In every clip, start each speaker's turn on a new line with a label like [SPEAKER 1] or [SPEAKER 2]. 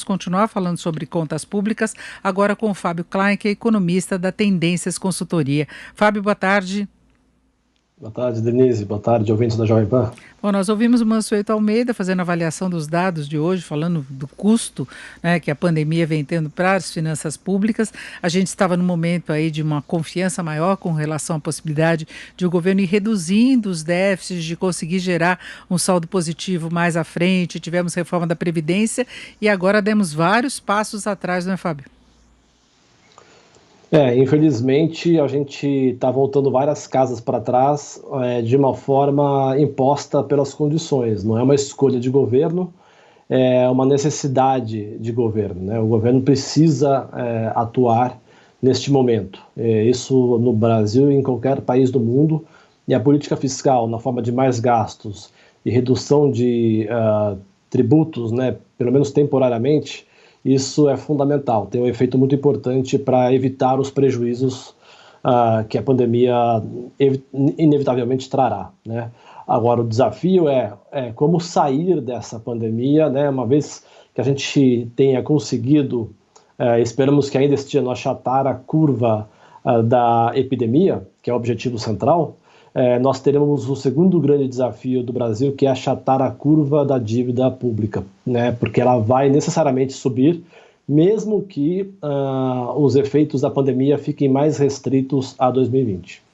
[SPEAKER 1] Continuar falando sobre contas públicas, agora com o Fábio Klein, que é economista da Tendências Consultoria. Fábio, boa tarde.
[SPEAKER 2] Boa tarde, Denise. Boa tarde, ouvintes da Jovem Pan.
[SPEAKER 1] Bom, nós ouvimos o Mansueto Almeida fazendo avaliação dos dados de hoje, falando do custo, né, que a pandemia vem tendo para as finanças públicas. A gente estava no momento aí de uma confiança maior com relação à possibilidade de o governo ir reduzindo os déficits, de conseguir gerar um saldo positivo mais à frente. Tivemos reforma da Previdência e agora demos vários passos atrás, não é, Fábio?
[SPEAKER 2] Infelizmente a gente está voltando várias casas para trás de uma forma imposta pelas condições. Não é uma escolha de governo, é uma necessidade de governo, né? O governo precisa atuar neste momento. Isso no Brasil e em qualquer país do mundo. E a política fiscal, na forma de mais gastos e redução de tributos, né, pelo menos temporariamente, isso é fundamental, tem um efeito muito importante para evitar os prejuízos que a pandemia inevitavelmente trará, né? Agora, o desafio é como sair dessa pandemia, né? Uma vez que a gente tenha conseguido, esperamos que ainda este ano, achatar a curva da epidemia, que é o objetivo central, nós teremos o segundo grande desafio do Brasil, que é achatar a curva da dívida pública, né? Porque ela vai necessariamente subir, mesmo que os efeitos da pandemia fiquem mais restritos a 2020.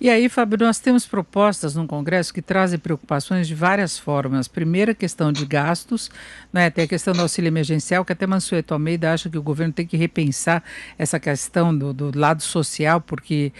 [SPEAKER 1] E aí, Fábio, nós temos propostas no Congresso que trazem preocupações de várias formas. Primeiro, a questão de gastos, né? Tem a questão do auxílio emergencial, que até Mansueto Almeida acha que o governo tem que repensar essa questão do lado social, porque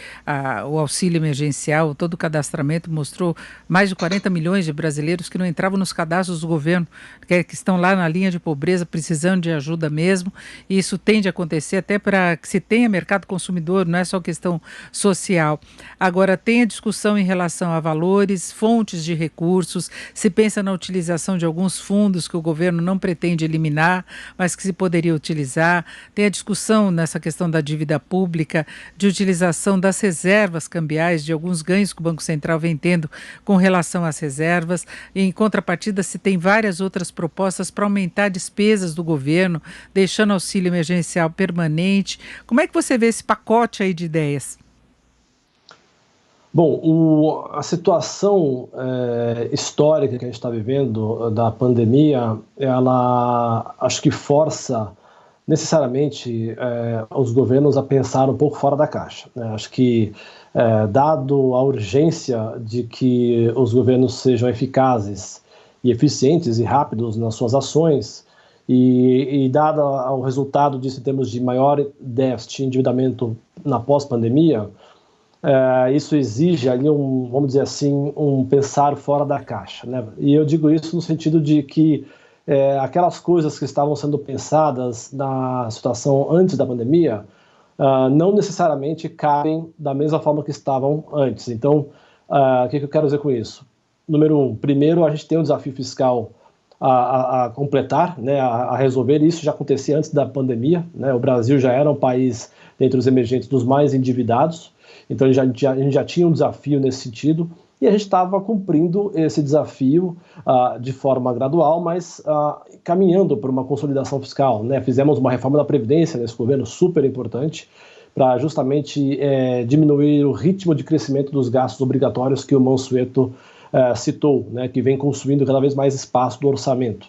[SPEAKER 1] o auxílio emergencial, todo o cadastramento mostrou mais de 40 milhões de brasileiros que não entravam nos cadastros do governo, que estão lá na linha de pobreza, precisando de ajuda mesmo. E isso tende a acontecer até para que se tenha mercado consumidor, não é só questão social. Agora, tem a discussão em relação a valores, fontes de recursos, se pensa na utilização de alguns fundos que o governo não pretende eliminar, mas que se poderia utilizar. Tem a discussão nessa questão da dívida pública, de utilização das reservas cambiais, de alguns ganhos que o Banco Central vem tendo com relação às reservas. E, em contrapartida, se tem várias outras propostas para aumentar despesas do governo, deixando auxílio emergencial permanente. Como é que você vê esse pacote aí de ideias?
[SPEAKER 2] Bom, a situação histórica que a gente está vivendo da pandemia, ela acho que força necessariamente os governos a pensar um pouco fora da caixa, né? Acho que, dado a urgência de que os governos sejam eficazes e eficientes e rápidos nas suas ações, e dado o resultado disso em termos de maior déficit e endividamento na pós-pandemia, isso exige ali vamos dizer assim, um pensar fora da caixa, né? E eu digo isso no sentido de que aquelas coisas que estavam sendo pensadas na situação antes da pandemia não necessariamente cabem da mesma forma que estavam antes. Então, o que eu quero dizer com isso? Número um, primeiro a gente tem um desafio fiscal a completar, né, a resolver. Isso já acontecia antes da pandemia, né? O Brasil já era um país, dentre os emergentes, dos mais endividados. Então a gente já tinha um desafio nesse sentido e a gente estava cumprindo esse desafio de forma gradual, mas caminhando para uma consolidação fiscal, né? Fizemos uma reforma da Previdência nesse governo super importante para justamente diminuir o ritmo de crescimento dos gastos obrigatórios que o Mansueto citou, né? Que vem consumindo cada vez mais espaço do orçamento.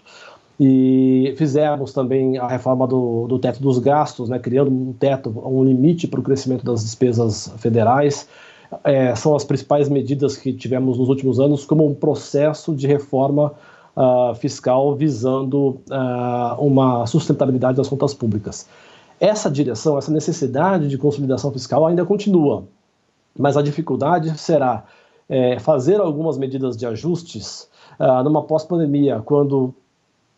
[SPEAKER 2] E fizemos também a reforma do teto dos gastos, né, criando um teto, um limite para o crescimento das despesas federais. São as principais medidas que tivemos nos últimos anos como um processo de reforma fiscal visando uma sustentabilidade das contas públicas. Essa direção, essa necessidade de consolidação fiscal ainda continua, mas a dificuldade será fazer algumas medidas de ajustes numa pós-pandemia, quando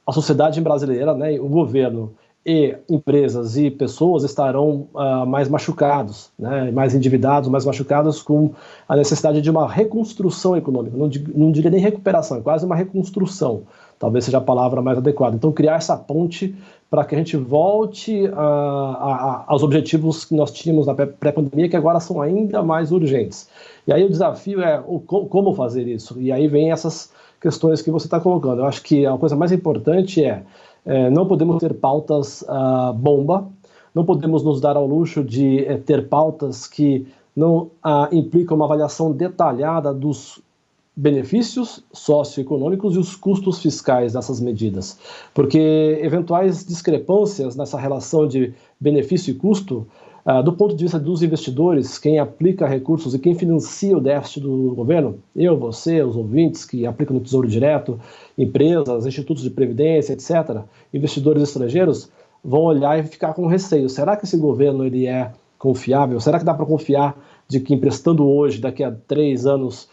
[SPEAKER 2] a sociedade brasileira, né, o governo e empresas e pessoas estarão mais machucados, né, mais endividados, mais machucados, com a necessidade de uma reconstrução econômica. Não diria nem recuperação, é quase uma reconstrução, talvez seja a palavra mais adequada. Então, criar essa ponte para que a gente volte aos objetivos que nós tínhamos na pré-pandemia, que agora são ainda mais urgentes. E aí o desafio é como fazer isso. E aí vem essas questões que você está colocando. Eu acho que a coisa mais importante Não podemos ter pautas bomba, não podemos nos dar ao luxo de ter pautas que não implicam uma avaliação detalhada dos benefícios socioeconômicos e os custos fiscais dessas medidas, porque eventuais discrepâncias nessa relação de benefício e custo, do ponto de vista dos investidores, quem aplica recursos e quem financia o déficit do governo, eu, você, os ouvintes que aplicam no Tesouro Direto, empresas, institutos de previdência, etc., investidores estrangeiros, vão olhar e ficar com receio. Será que esse governo ele é confiável? Será que dá para confiar de que emprestando hoje, daqui a 3 anos,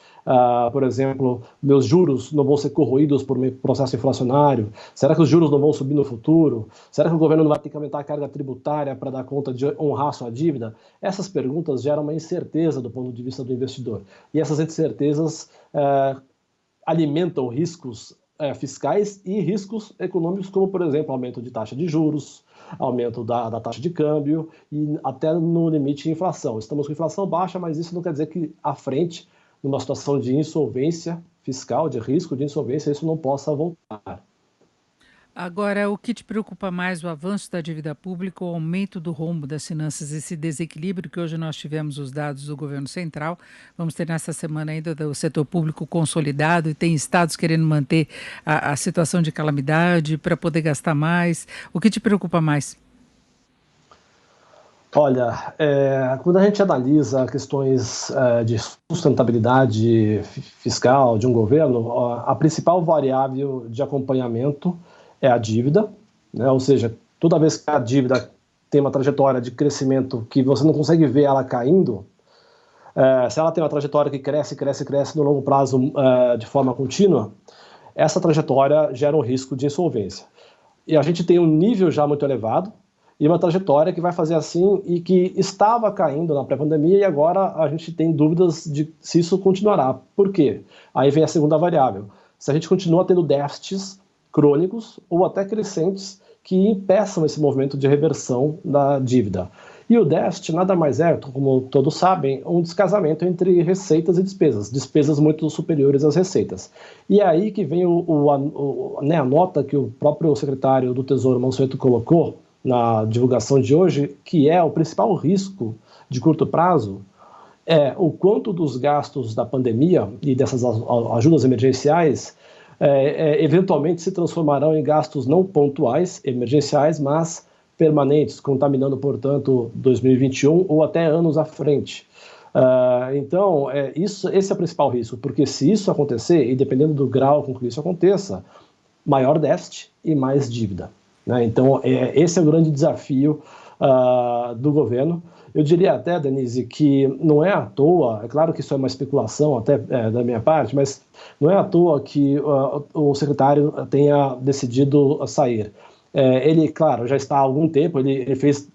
[SPEAKER 2] por exemplo, meus juros não vão ser corroídos por um processo inflacionário? Será que os juros não vão subir no futuro? Será que o governo não vai ter que aumentar a carga tributária para dar conta de honrar sua dívida? Essas perguntas geram uma incerteza do ponto de vista do investidor. E essas incertezas alimentam riscos fiscais e riscos econômicos, como, por exemplo, aumento de taxa de juros, aumento da taxa de câmbio e até no limite de inflação. Estamos com inflação baixa, mas isso não quer dizer que à frente, numa situação de insolvência fiscal, de risco de insolvência, isso não possa voltar.
[SPEAKER 1] Agora, o que te preocupa mais, o avanço da dívida pública ou o aumento do rombo das finanças, esse desequilíbrio que hoje nós tivemos os dados do governo central, vamos ter nessa semana ainda do setor público consolidado e tem estados querendo manter a situação de calamidade para poder gastar mais. O que te preocupa mais?
[SPEAKER 2] Olha, quando a gente analisa questões de sustentabilidade fiscal de um governo, a principal variável de acompanhamento é a dívida, né? Ou seja, toda vez que a dívida tem uma trajetória de crescimento que você não consegue ver ela caindo, se ela tem uma trajetória que cresce, cresce, cresce no longo prazo de forma contínua, essa trajetória gera um risco de insolvência. E a gente tem um nível já muito elevado e uma trajetória que vai fazer assim e que estava caindo na pré-pandemia e agora a gente tem dúvidas de se isso continuará. Por quê? Aí vem a segunda variável. Se a gente continua tendo déficits crônicos ou até crescentes que impeçam esse movimento de reversão da dívida. E o déficit nada mais é, como todos sabem, um descasamento entre receitas e despesas muito superiores às receitas. E é aí que vem a nota que o próprio secretário do Tesouro, Mansueto, colocou na divulgação de hoje, que é o principal risco de curto prazo, é o quanto dos gastos da pandemia e dessas ajudas emergenciais eventualmente se transformarão em gastos não pontuais, emergenciais, mas permanentes, contaminando, portanto, 2021 ou até anos à frente. Então, esse é o principal risco, porque se isso acontecer, e dependendo do grau com que isso aconteça, maior déficit e mais dívida, né? Então, esse é o grande desafio do governo. Eu diria até, Denise, que não é à toa, é claro que isso é uma especulação até da minha parte, mas não é à toa que o secretário tenha decidido sair. Ele, claro, já está há algum tempo, ele fez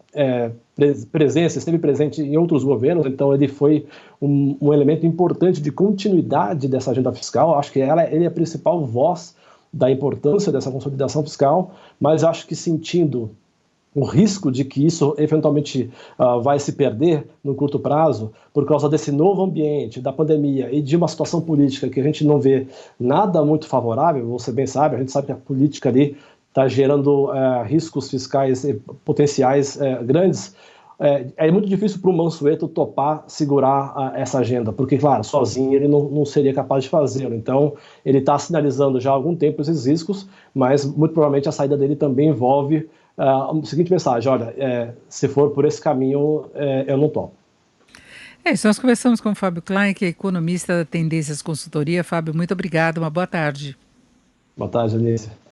[SPEAKER 2] presença, esteve presente em outros governos, então ele foi um elemento importante de continuidade dessa agenda fiscal. Acho que ele é a principal voz da importância dessa consolidação fiscal, mas acho que sentindo o risco de que isso eventualmente vai se perder no curto prazo por causa desse novo ambiente, da pandemia e de uma situação política que a gente não vê nada muito favorável, você bem sabe, a gente sabe que a política ali está gerando riscos fiscais potenciais grandes. É muito difícil para o Mansueto topar segurar essa agenda, porque, claro, sozinho ele não seria capaz de fazê-lo. Então, ele está sinalizando já há algum tempo esses riscos, mas muito provavelmente a saída dele também envolve a seguinte mensagem: olha, se for por esse caminho, eu não topo.
[SPEAKER 1] Isso, nós conversamos com o Fábio Klein, que é economista da Tendências Consultoria. Fábio, muito obrigado, uma boa tarde.
[SPEAKER 2] Boa tarde, Anísia.